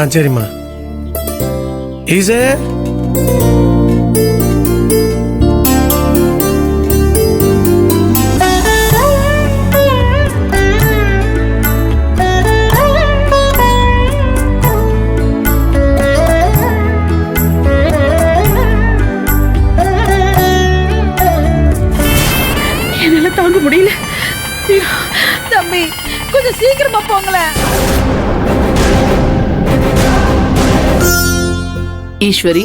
சரிம்மா. ஈசே, என்னால தாங்க முடியல. தம்பி கொஞ்சம் சீக்கிரமா போங்களேன். ஈஸ்வரி,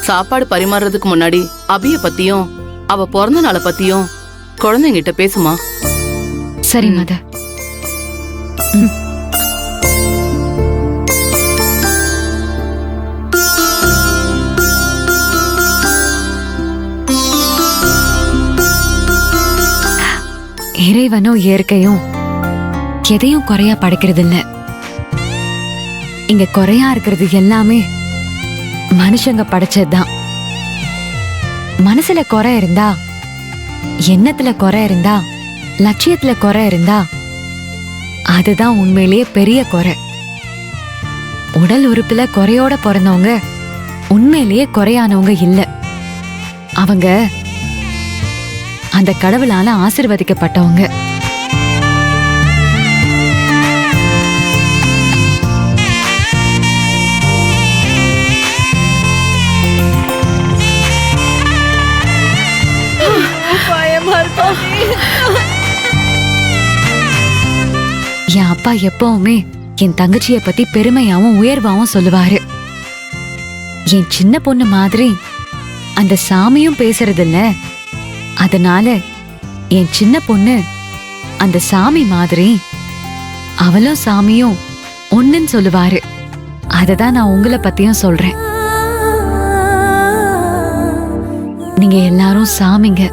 சாப்பாடு பரிமாறுறதுக்கு முன்னாடி அபிய பத்தியும் அவ பிறந்த நாளை பத்தியும் குழந்தைங்கிட்ட பேசுமா. சரி மத. இறைவனும் இயற்கையும் எதையும் குறையா படைக்கிறது இல்ல. இங்க குறையா இருக்கிறது எல்லாமே மனுஷங்க படைச்சதுதான். மனசுல குறை இருந்தா, எண்ணத்துல குறை இருந்தா, லட்சியத்துல குறை இருந்தா அதுதான் உண்மையிலேயே பெரிய குறை. உடல் உறுப்புல குறையோட பிறந்தவங்க உண்மையிலேயே குறையானவங்க இல்ல. அவங்க அந்த கடவுளால ஆசீர்வதிக்கப்பட்டவங்க. என் அப்பா எப்பவுமே என் தங்கச்சிய பத்தி பெருமையாவும் உயர்வாவும் சொல்லுவாரு. என் சின்ன பொண்ணு மாதிரி அந்த சாமியும் பேசுறது இல்ல. அதனால என் சின்ன பொண்ணு அந்த சாமி மாதிரி அவளும் சாமியும் ஒண்ணுன்னு சொல்லுவாரு. அததான் நான் உங்களை பத்தியும் சொல்றேன். நீங்க எல்லாரும் சாமிங்க.